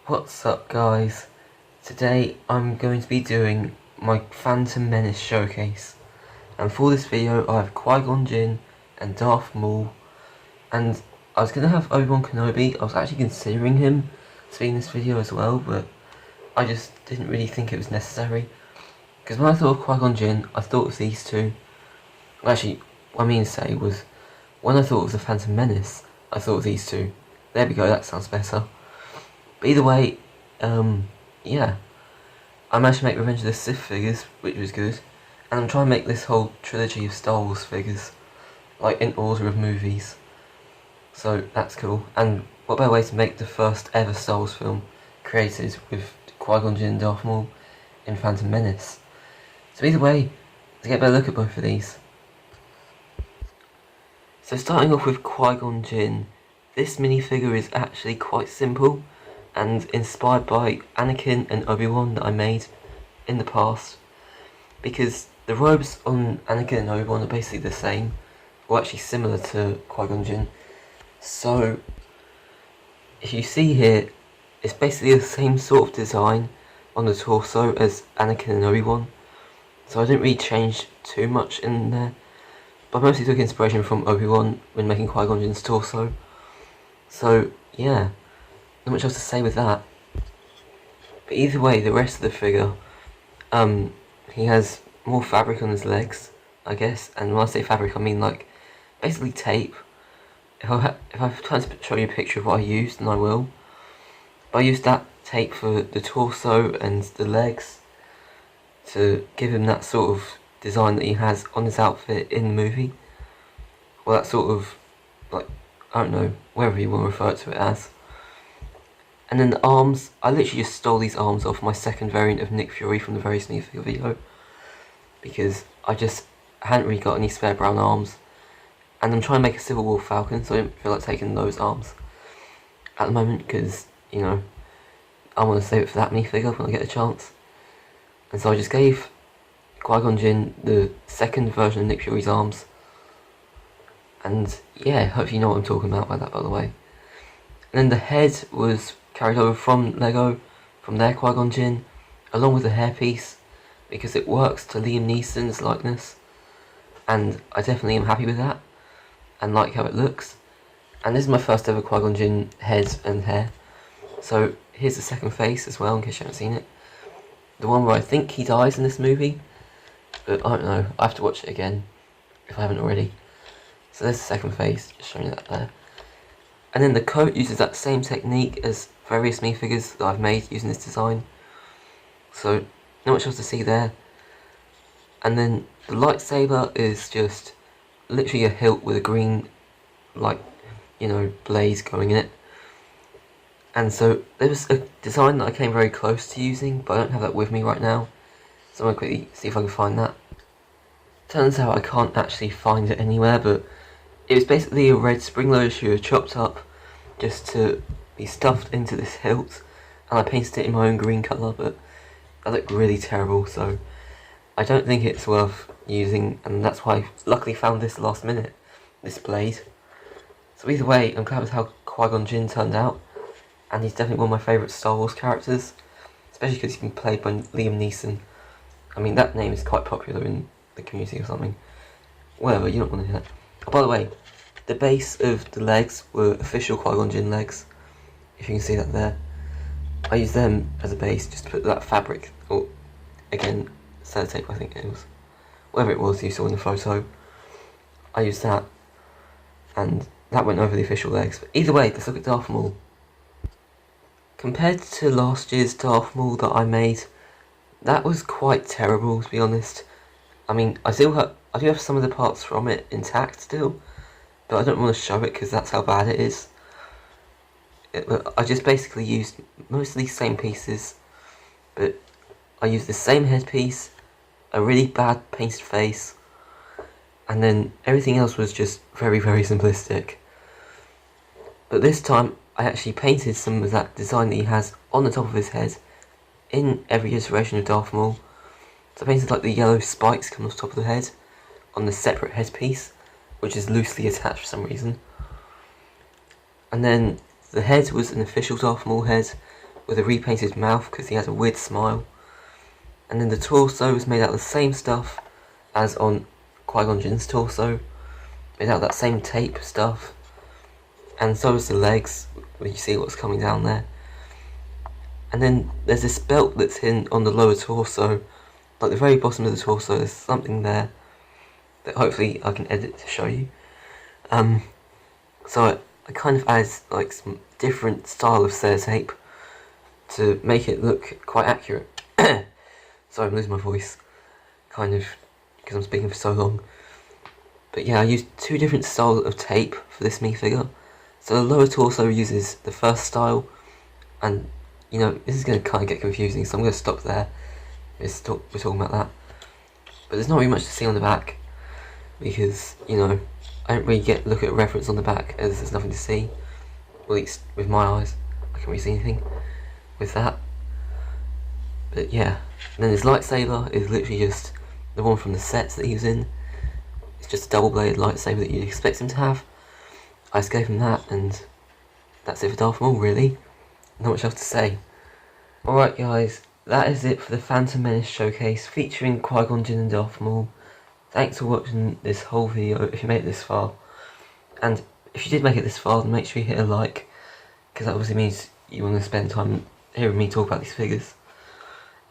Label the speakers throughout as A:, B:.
A: What's up guys? Today I'm going to be doing my Phantom Menace showcase, and for this video I have Qui-Gon Jinn and Darth Maul, and I was going to have Obi-Wan Kenobi. I was actually considering him to be in this video as well, but I just didn't really think it was necessary, because when I thought of Qui-Gon Jinn I thought of these two. Actually, what I mean to say was, when I thought of the Phantom Menace I thought of these two. There we go, that sounds better. But either way, yeah, I managed to make Revenge of the Sith figures, which was good, and I'm trying to make this whole trilogy of Star Wars figures, like in order of movies, so that's cool. And what better way to make the first ever Star Wars film created with Qui-Gon Jinn and Darth Maul in Phantom Menace. So either way, let's get a better look at both of these. So starting off with Qui-Gon Jinn, this minifigure is actually quite simple and inspired by Anakin and Obi-Wan that I made in the past, because the robes on Anakin and Obi-Wan are basically the same, or actually similar to Qui-Gon Jinn. So if you see here, it's basically the same sort of design on the torso as Anakin and Obi-Wan, so I didn't really change too much in there, but I mostly took inspiration from Obi-Wan when making Qui-Gon Jinn's torso. So yeah, not much else to say with that. But either way, the rest of the figure, he has more fabric on his legs, I guess, and when I say fabric I mean like basically tape. If I have time to show you a picture of what I used, then I will. But I used that tape for the torso and the legs to give him that sort of design that he has on his outfit in the movie. Well, that sort of, like, I don't know, whatever you want to refer to it as. And then the arms, I literally just stole these arms off my second variant of Nick Fury from the Very Sneak Figure video, because I just hadn't really got any spare brown arms, and I'm trying to make a Civil War Falcon, so I didn't feel like taking those arms at the moment, because, you know, I want to save it for that minifigure when I get a chance. And so I just gave Qui-Gon Jinn the second version of Nick Fury's arms, and yeah, hopefully you know what I'm talking about by that, by the way. And then the head was carried over from Lego, from their Qui-Gon Jinn, along with the hairpiece, because it works to Liam Neeson's likeness, and I definitely am happy with that, and like how it looks. And this is my first ever Qui-Gon Jinn head and hair, so here's the second face as well, in case you haven't seen it. The one where I think he dies in this movie, but I don't know, I have to watch it again, if I haven't already. So there's the second face, just showing you that there. And then the coat uses that same technique as various minifigures that I've made using this design. So, not much else to see there. And then the lightsaber is just literally a hilt with a green, like, you know, blaze going in it. And so there was a design that I came very close to using, but I don't have that with me right now. So I'm going to quickly see if I can find that. Turns out I can't actually find it anywhere, but it was basically a red spring-loaded shoe chopped up just to be stuffed into this hilt, and I painted it in my own green colour, but that looked really terrible, so I don't think it's worth using, and that's why I luckily found this last minute, this blade. So either way, I'm glad with how Qui-Gon Jinn turned out, and he's definitely one of my favourite Star Wars characters, especially because he's been played by Liam Neeson. I mean, that name is quite popular in the community or something. Whatever, you don't want to hear that. Oh, by the way, the base of the legs were official Qui-Gon Jinn legs, if you can see that there. I used them as a base just to put that fabric, or again, sellotape I think it was, whatever it was you saw in the photo. I used that, and that went over the official legs. But either way, let's look at Darth Maul. Compared to last year's Darth Maul that I made, that was quite terrible, to be honest. I mean, I do have some of the parts from it intact still, but I don't want to show it because that's how bad it is. I just basically used most of these same pieces, but I used the same headpiece, a really bad painted face, and then everything else was just very, very simplistic. But this time I actually painted some of that design that he has on the top of his head in every iteration of Darth Maul. So I painted like the yellow spikes coming off the top of the head on the separate headpiece, which is loosely attached for some reason. And then the head was an official Darth Maul head with a repainted mouth because he has a weird smile. And then the torso is made out of the same stuff as on Qui-Gon Jinn's torso, made out of that same tape stuff. And so is the legs, when you see what's coming down there. And then there's this belt that's hidden on the lower torso, like the very bottom of the torso. There's something there that hopefully I can edit to show you. So I kind of added like some different style of sellotape to make it look quite accurate. Sorry, I'm losing my voice, kind of, because I'm speaking for so long. But yeah, I used two different styles of tape for this minifigure. So the lower torso uses the first style, and you know, this is going to kind of get confusing, so I'm going to stop there. We're talking about that. But there's not really much to see on the back, because, you know, I don't really look at a reference on the back, as there's nothing to see. At least with my eyes, I can't really see anything with that. But yeah, and then his lightsaber is literally just the one from the sets that he was in. It's just a double-bladed lightsaber that you'd expect him to have. I just gave him that, and that's it for Darth Maul, really. Not much else to say. Alright guys, that is it for the Phantom Menace showcase featuring Qui-Gon Jinn and Darth Maul. Thanks for watching this whole video if you made it this far. And if you did make it this far, then make sure you hit a like, because that obviously means you want to spend time hearing me talk about these figures.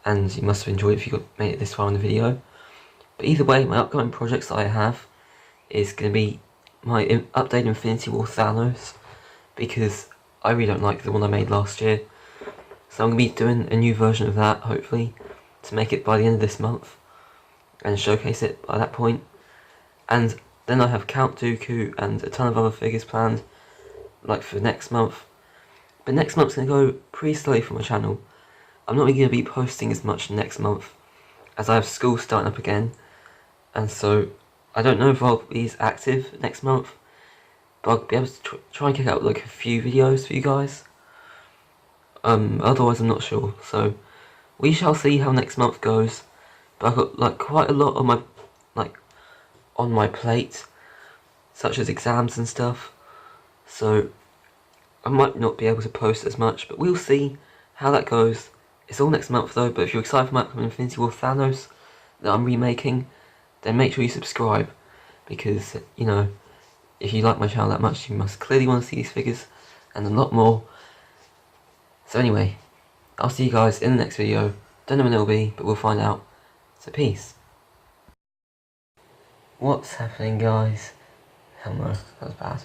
A: And you must have enjoyed it if you made it this far in the video. But either way, my upcoming projects that I have is going to be my updated Infinity War Thanos, because I really don't like the one I made last year. So I'm going to be doing a new version of that, hopefully, to make it by the end of this month, and showcase it by that point. And then I have Count Dooku and a ton of other figures planned, like for next month. But next month's going to go pretty slowly for my channel. I'm not really going to be posting as much next month, as I have school starting up again, and so I don't know if I'll be as active next month, but I'll be able to try and kick out like a few videos for you guys. Otherwise I'm not sure, so we shall see how next month goes. But I've got like quite a lot on my plate, such as exams and stuff, so I might not be able to post as much, but we'll see how that goes. It's all next month though, but if you're excited for my upcoming Infinity War Thanos that I'm remaking, then make sure you subscribe, because, you know, if you like my channel that much, you must clearly want to see these figures, and a lot more. So anyway, I'll see you guys in the next video. Don't know when it'll be, but we'll find out. So peace. What's happening, guys? Hell no, that was bad.